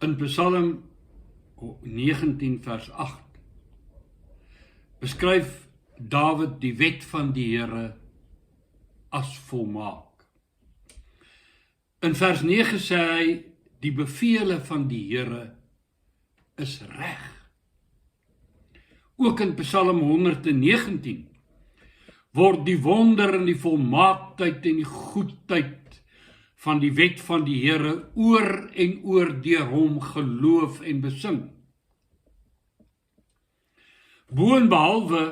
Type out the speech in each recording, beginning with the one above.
In Psalm 19 vers 8 beskryf Dawid die wet van die Here as volmaak. In vers 9 sê hy, die bevele van die Here is reg. Ook in Psalm 119 word die wonder en die volmaaktheid en die goedheid van die wet van die Here oor en oor deur hom geloof en besing. Boonbehalwe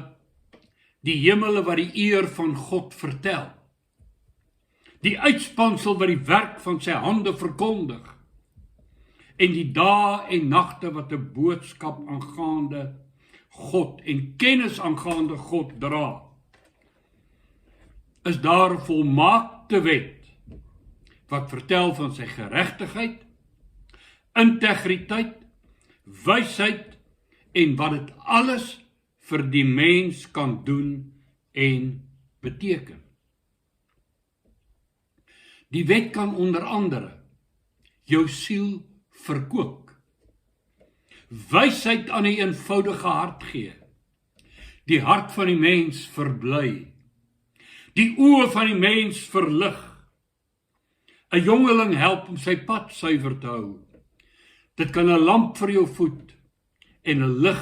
die hemele wat die eer van God vertel, die uitspansel wat die werk van sy hande verkondig, en die dae en nagte wat 'n boodskap aangaande God en kennis aangaande God dra, is daar 'n volmaakte wet wat vertel van sy geregtigheid, integriteit, wysheid en wat dit alles vir die mens kan doen en beteken. Die wet kan onder andere jou siel verkoop, wysheid aan 'n eenvoudige hart gee, die hart van die mens verbly, die oë van die mens verlig, 'n jongeling help om sy pad suiwer te hou. Dit kan 'n lamp vir jou voet en 'n lig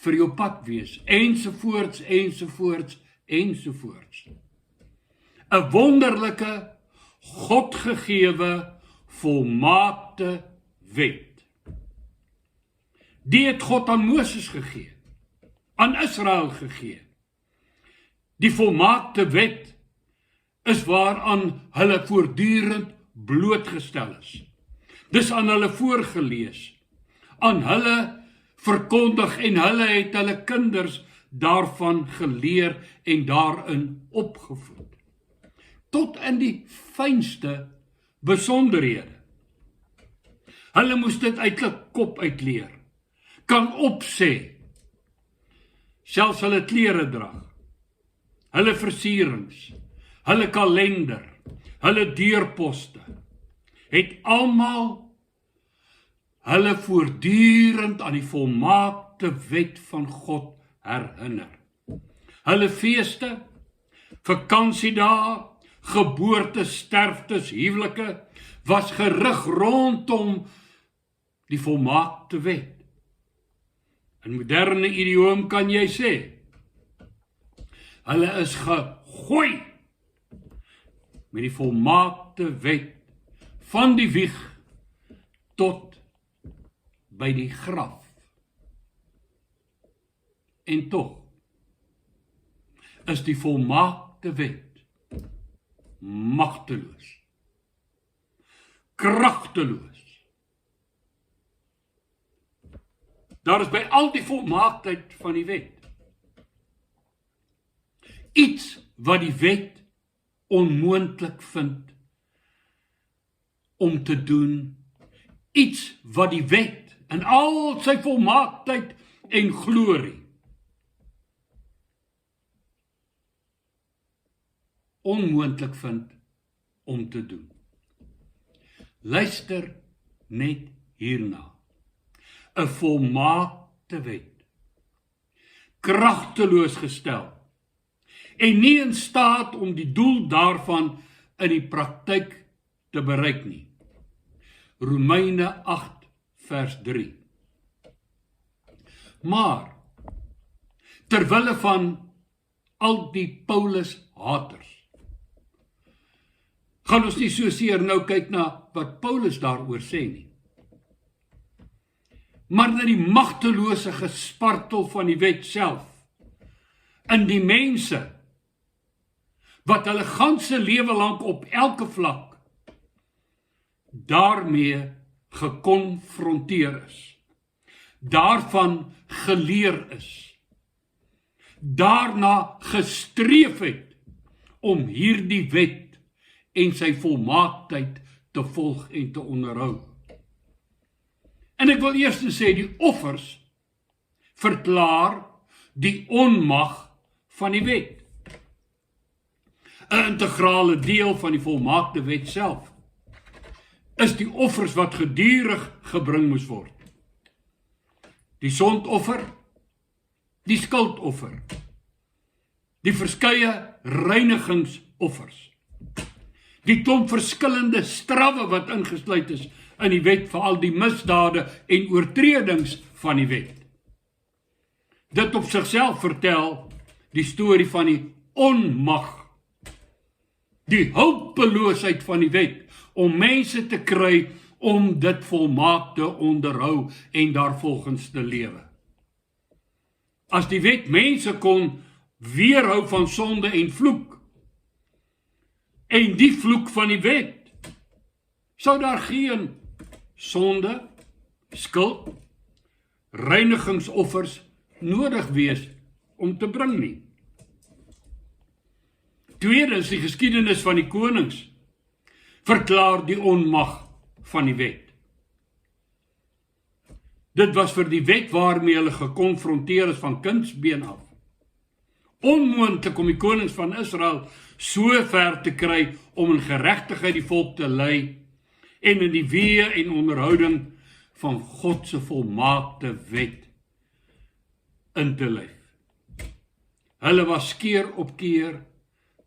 vir jou pad wees, ensovoorts, ensovoorts, ensovoorts. 'n wonderlike, Godgegewe, volmaakte wet. Die het God aan Moses gegee, aan Israel gegee. Die volmaakte wet is waaraan hulle voortdurend blootgestel is. Dis aan hulle voorgelees, aan hulle verkondig en hulle het hulle kinders daarvan geleer en daarin opgevoed. Tot in die fynste besonderhede. Hulle moes dit uit hulle kop uitleer, kan opsê, selfs hulle klere dra, hulle versierings, hulle kalender, hulle deurposte, het almal hulle voortdurend aan die volmaakte wet van God herinner. Hulle feeste, vakansiedae, geboortes, sterftes, huwelike, was gerig rondom die volmaakte wet. In moderne idioom kan jy sê, hulle is gegooi met die volmaakte wet van die wieg tot by die graf. En tog is die volmaakte wet magteloos, kragteloos. Daar is by al die volmaaktheid van die wet iets wat die wet onmoontlik vind om te doen, iets wat die wet in al sy volmaaktheid en glorie onmoontlik vind om te doen. Luister net hierna. 'n volmaakte wet, kragteloos gestel en nie in staat om die doel daarvan in die praktyk te bereik nie. Romeine 8 vers 3. Maar terwille van al die Paulus-haters, gaan ons nie so seer nou kyk na wat Paulus daaroor sê nie, maar na die magtelose gespartel van die wet self, in die mense, wat hulle ganse lewe lank op elke vlak daarmee gekonfronteer is, daarvan geleer is, daarna gestreef het om hierdie wet en sy volmaaktheid te volg en te onderhou. En ek wil eers sê, die offers verklaar die onmag van die wet. 'n integrale deel van die volmaakte wet self is die offers wat gedurig gebring moes word. Die sondoffer, die skuldoffer, die verskeie reinigingsoffers, die klomp verskillende strawwe wat ingesluit is in die wet vir al die misdade en oortredings van die wet. Dit op sigself vertel die storie van die onmag, die hulpeloosheid van die wet, om mense te kry om dit volmaak te onderhou en daarvolgens te lewe. As die wet mense kon weerhou van sonde en vloek, en die vloek van die wet, sou daar geen sonde, skuld, reinigingsoffers nodig wees om te bring nie. Tweedens, die geskiedenis van die konings verklaar die onmag van die wet. Dit was vir die wet waarmee hulle gekonfronteer is van kindsbeen af onmoontlik om die konings van Israel so ver te kry om in geregtigheid die volk te lei en in die weë en onderhouding van God se volmaakte wet in te leef. Hulle was keer op keer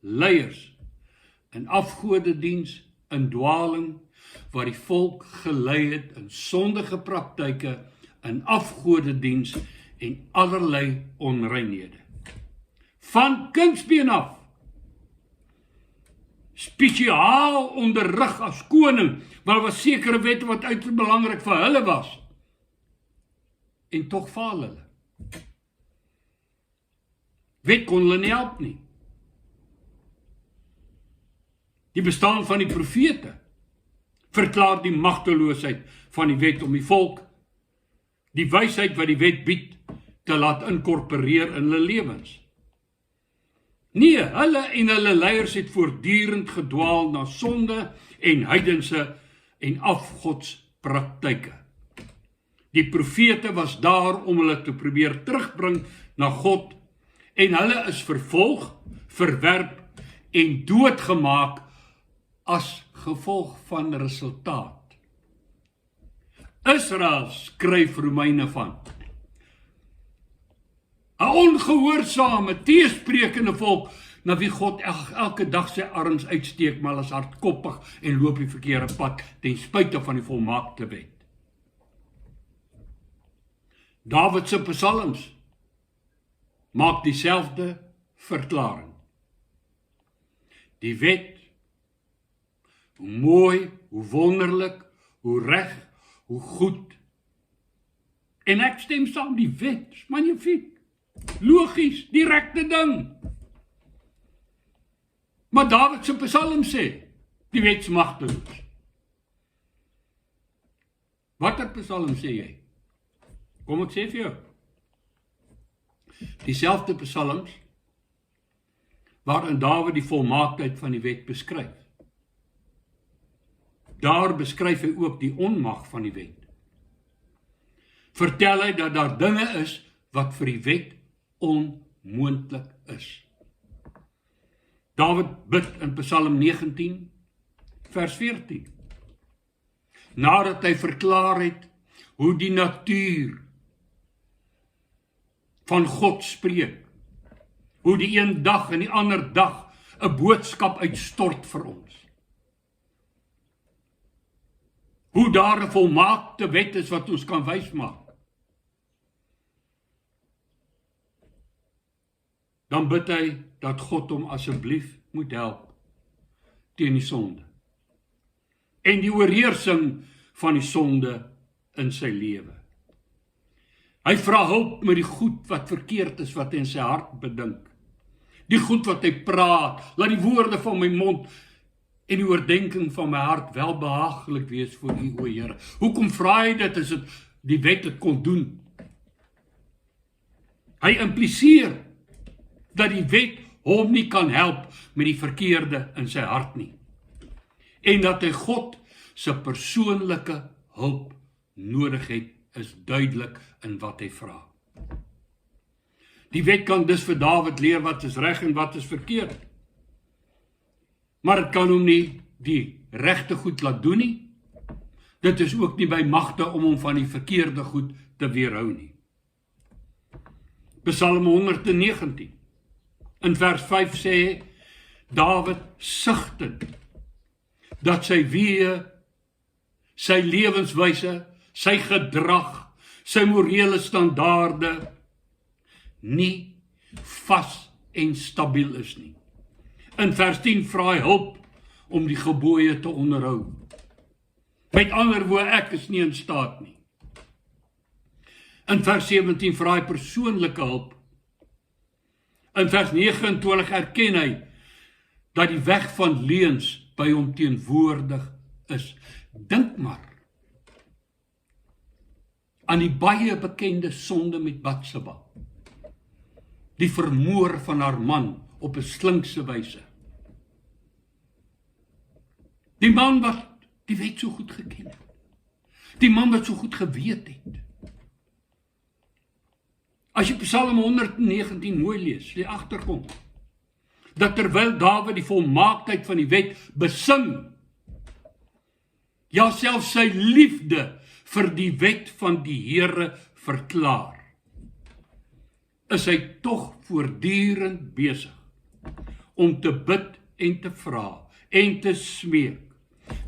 leiers in afgodediens, in dwaling, waar die volk gelei het in sondige praktyke, in afgodediens en allerlei onreinhede. Van kindsbeen af, spesiaal onderrig as koning, maar was sekere wette wat uiters belangrik vir hulle was, en tog faal hulle. Wet kon hulle nie help nie. Die bestaan van die profete verklaar die magteloosheid van die wet om die volk, die wysheid wat die wet bied, te laat inkorporeer in hulle lewens. Nee, hulle en hulle leiers het voortdurend gedwaal na sonde en heidense en afgodspraktyke. Die profete was daar om hulle te probeer terugbring na God, en hulle is vervolg, verwerp en doodgemaak as gevolg van resultaat. Israel skryf Romeine van 'n ongehoorsame, teesprekende volk, na wie God elke dag sy arms uitsteek, maar as hardkoppig en loop die verkeerde pad, ten spyte van die volmaakte wet. Dawid se psalms maak dieselfde verklaring. Die wet, hoe mooi, hoe wonderlik, hoe reg, hoe goed. En ek stem saam, die wet is magnifiek, logies, direkte ding. Maar Dawid se psalm sê, die wet is magteloos. Watter psalm sê jy? Kom ek sê vir jou. Dieselfde psalms waarin Dawid die volmaaktheid van die wet beskryf. Daar beskryf hy ook die onmag van die wet. Vertel hy dat daar dinge is wat vir die wet onmoontlik is. Dawid bid in Psalm 19, vers 14. Nadat hy verklaar het hoe die natuur van God spreek, hoe die een dag en die ander dag 'n boodskap uitstort vir ons. Hoe daar 'n volmaakte wet is wat ons kan wysmaak. Dan bid hy dat God hom asseblief moet help teen die sonde en die oorheersing van die sonde in sy lewe. Hy vra hulp met die goed wat verkeerd is wat hy in sy hart bedink. Die goed wat hy praat, laat die woorde van my mond en die oordenking van my hart welbehaaglik wees voor U, o Here. Hoekom vra hy dit as die wet dit kon doen? Hy impliseer dat die wet hom nie kan help met die verkeerde in sy hart nie. En dat hy God se persoonlike hulp nodig het, is duidelik in wat hy vra. Die wet kan dus vir Dawid leer wat is reg en wat is verkeerd. Maar dit kan hom nie die regte goed laat doen nie, Dit is ook nie by magte om hom van die verkeerde goed te weerhou nie. Psalm 119, in vers 5 sê Dawid sigtend, dat sy weë, sy lewenswyse, sy gedrag, sy morele standaarde nie vas en stabiel is nie. In vers 10 vra hy hulp om die gebooie te onderhou. Met ander woorde, ek is nie in staat nie. In vers 17 vra hy persoonlike hulp. In vers 29 erken hy dat die weg van leuns by hom teenwoordig is. Dink maar aan die baie bekende sonde met Batseba. Die vermoor van haar man op 'n slinkse wyse. Die man wat die wet so goed geken het. Die man wat so goed geweet het. As jy Psalm 119 mooi lees, jy agterkom, dat terwyl Dawid die volmaaktheid van die wet besing, ja selfs sy liefde vir die wet van die Here verklaar, is hy tog voortdurend besig om te bid en te vra en te smeek,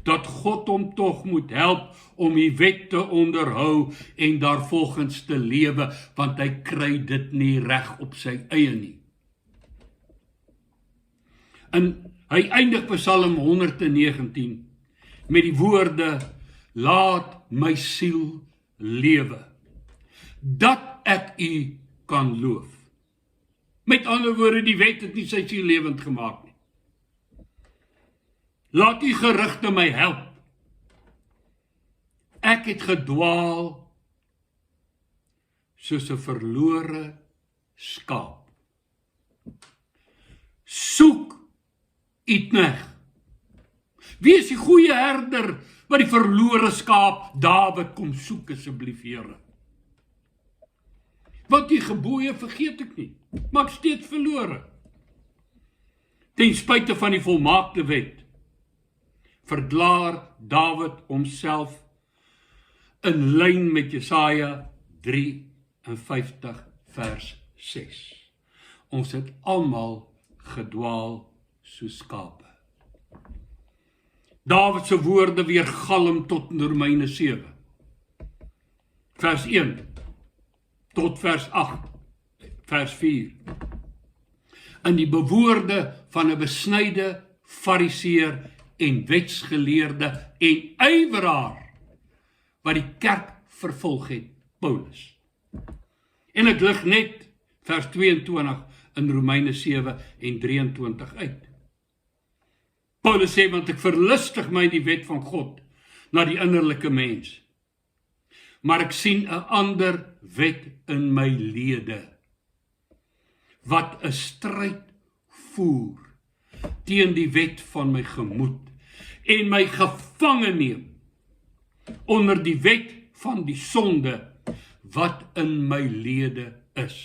dat God hom tog moet help om die wet te onderhou en daarvolgens te lewe, want hy kry dit nie reg op sy eie nie. En hy eindig Psalm 119 met die woorde, laat my siel lewe, dat ek u kan loof. Met ander woorde, die wet het nie sy siel lewend gemaak nie. Laat u gerigte my help. Ek het gedwaal soos 'n verlore skaap. Soek uitneg. Wie is die goeie herder wat die verlore skaap Dawid kom soek asseblief, Here? Want die gebooie vergeet ek nie, maar ek steeds verlore. Ten spyte van die volmaakte wet, verklaar Dawid homself in lyn met Jesaja 53 vers 6. Ons het almal gedwaal soos skape. Dawid se woorde weergalm tot in Romeine 7. Vers 1 tot vers 8, vers 4. In die bewoorde van 'n besnyde fariseer en wetsgeleerde en ywerhaar wat die kerk vervolg het, Paulus. En ek lig net vers 22 in Romeine 7 en 23 uit. Paulus sê, want ek verlustig my die wet van God na die innerlike mens, maar ek sien 'n ander wet in my lede, wat 'n stryd voer teen die wet van my gemoed en my gevange neem onder die wet van die sonde wat in my lede is.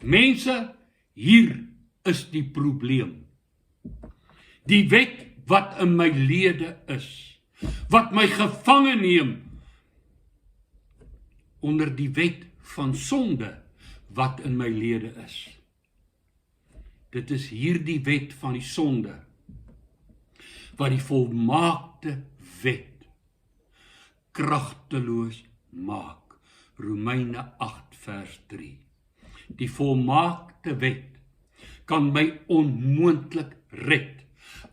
Mense, hier is die probleem. Die wet wat in my lede is, wat my gevange neem onder die wet van sonde wat in my lede is. Dit is hierdie wet van die sonde, wat die volmaakte wet kragteloos maak. Romeine 8 vers 3. Die volmaakte wet kan my onmoontlik red,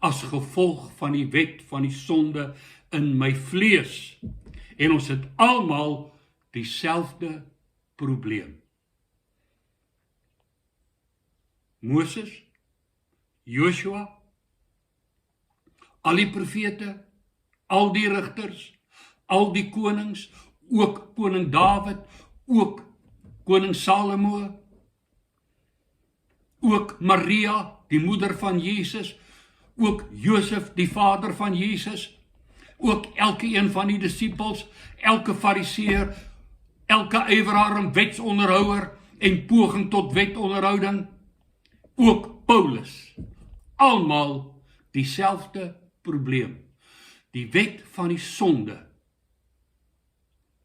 as gevolg van die wet van die sonde in my vlees. En ons het almal dieselfde probleem. Moses, Joshua, al die profete, al die rigters, al die konings, ook koning Dawid, ook koning Salomo, ook Maria, die moeder van Jesus, ook Josef, die vader van Jesus, ook elke een van die disippels, elke fariseer, elke ywerhaar en wetsonderhouer en poging tot wetonderhouding, ook Paulus, almal dieselfde probleem. Die wet van die sonde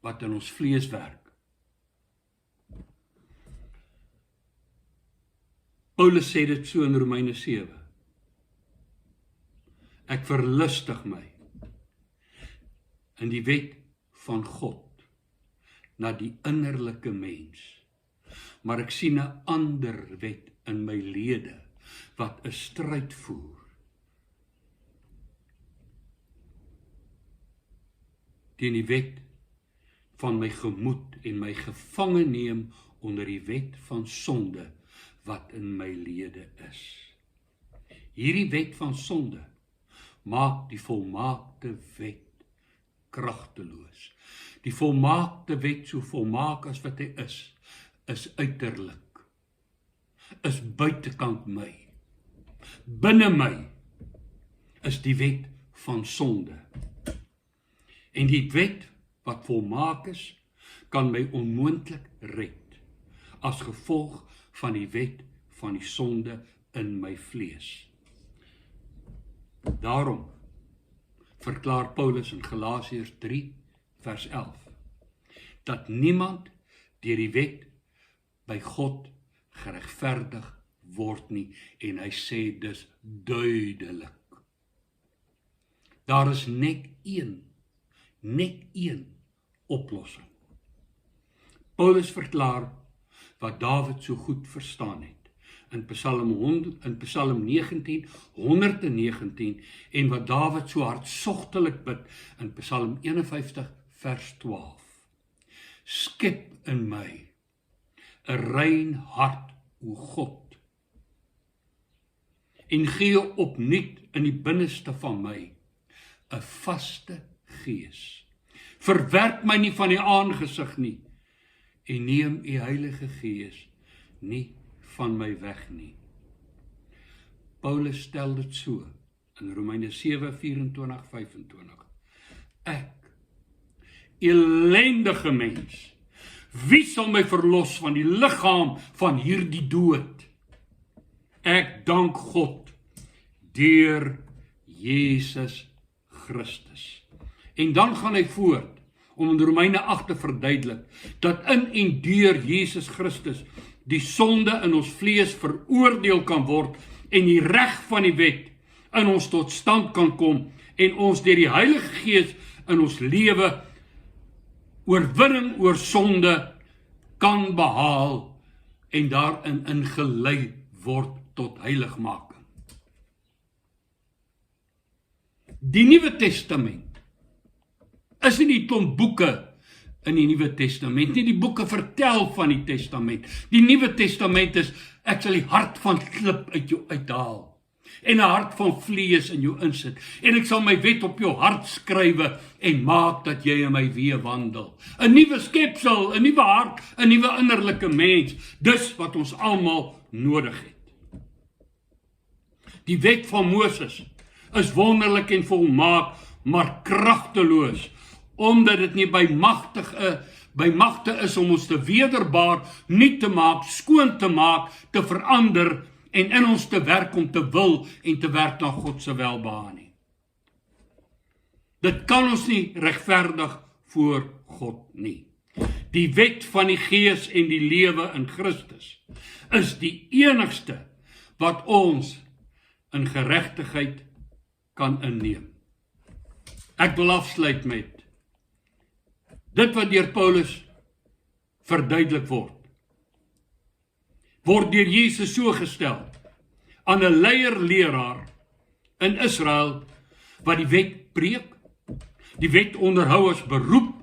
wat in ons vlees werk. Paulus sê dit so in Romeine 7. Ek verlustig my in die wet van God na die innerlike mens, maar ek sien 'n ander wet in my lede wat 'n stryd voer teen die wet van my gemoed en my gevange neem onder die wet van sonde wat in my lede is. Hierdie wet van sonde maak die volmaakte wet kragteloos. Die volmaakte wet, so volmaak as wat hy is uiterlik, is buitekant my. Binne my is die wet van sonde. En die wet wat volmaak is, kan my onmoontlik red, as gevolg van die wet van die sonde in my vlees. Daarom verklaar Paulus in Galasiërs 3 vers 11, dat niemand deur die wet by God geregverdig word nie, en hy sê dus duidelik. Daar is net een oplossing. Paulus verklaar wat Dawid so goed verstaan het in Psalm 19, 119 en wat Dawid so hartsogtelik bid in Psalm 51 vers 12. Skep in my 'n rein hart, o God, en gee opnuut in die binneste van my 'n vaste gees. Verwerp my nie van die aangesig nie, en neem u Heilige Gees nie van my weg nie. Paulus stel dit so in Romeine 7, 24, 25. Ek, elendige mens, wie sal my verlos van die liggaam van hierdie dood? Ek dank God deur Jesus Christus. En dan gaan hy voort om in Romeine 8 te verduidelik dat in en deur Jesus Christus die sonde in ons vlees veroordeel kan word en die reg van die wet in ons tot stand kan kom en ons deur die Heilige Gees in ons lewe oorwinning oor sonde kan behaal en daarin ingelei word tot heiligmaking. Die Nuwe Testament is nie die klomp boeke in die Nuwe Testament nie, die boeke vertel van die Testament. Die Nuwe Testament is, ek sal die hart van klip uit jou uithaal en 'n hart van vlees in jou insit, en ek sal my wet op jou hart skrywe en maak dat jy in my weë wandel. 'n Nuwe skepsel, 'n nuwe hart, 'n nuwe innerlike mens, dis wat ons almal nodig het. Die wet van Moses is wonderlik en volmaak, maar kragteloos, omdat dit nie by magte is om ons te wederbaar, nuut te maak, skoon te maak, te verander en in ons te werk om te wil en te werk na God se welbehae nie. Dit kan ons nie regverdig voor God nie. Die wet van die Gees en die lewe in Christus is die enigste wat ons in geregtigheid kan inneem. Ek wil afsluit met dit wat deur Paulus verduidelik word deur Jesus so gestel aan 'n leraar in Israel wat die wet preek, die wet onderhou as beroep,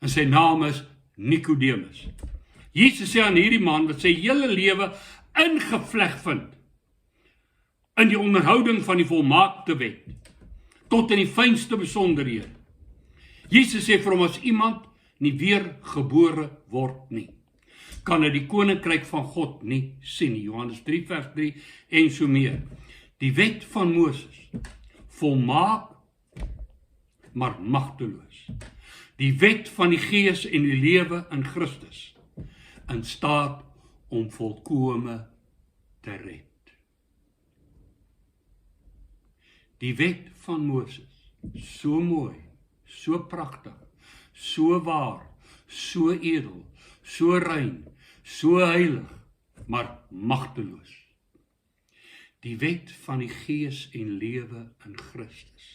en sy naam is Nikodemus. Jesus sê aan hierdie man wat sy hele lewe ingevleg vind in die onderhouding van die volmaakte wet, tot in die fynste besonderhede. Jesus sê vir hom, as iemand nie weer gebore word nie, kan hy die koninkryk van God nie sien nie. Johannes 3 vers 3 en so meer. Die wet van Moses, volmaak, maar magteloos. Die wet van die Gees en die lewe in Christus, in staat om volkome te red. Die wet van Moses So mooi, so pragtig, so waar, so edel, so rein, so heilig, maar magteloos. Die wet van die Gees en lewe in Christus.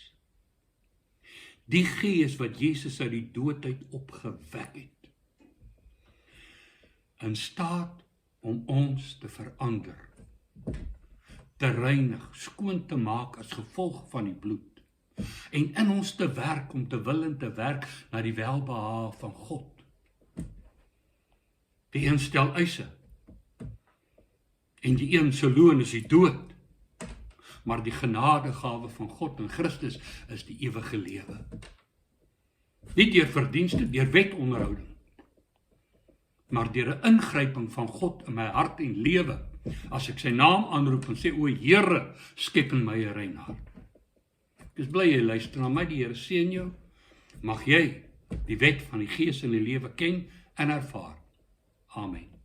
Die Gees wat Jesus uit die doodheid opgewek het, in staat om ons te verander, te reinig, skoon te maak as gevolg van die bloed, en in ons te werk om te wil en te werk na die welbehae van God. Die een stel eise, en die een se loon is die dood, maar die genadegawe van God in Christus is die ewige lewe. Nie deur verdienste, deur wetonderhouding, maar deur 'n ingryping van God in my hart en lewe, as ek sy naam aanroep en sê, o Here, skep in my 'n rein hart. Ek is bly jy luister na my, die Here seën jou, mag jy die wet van die Gees in die lewe ken en ervaar. Amen.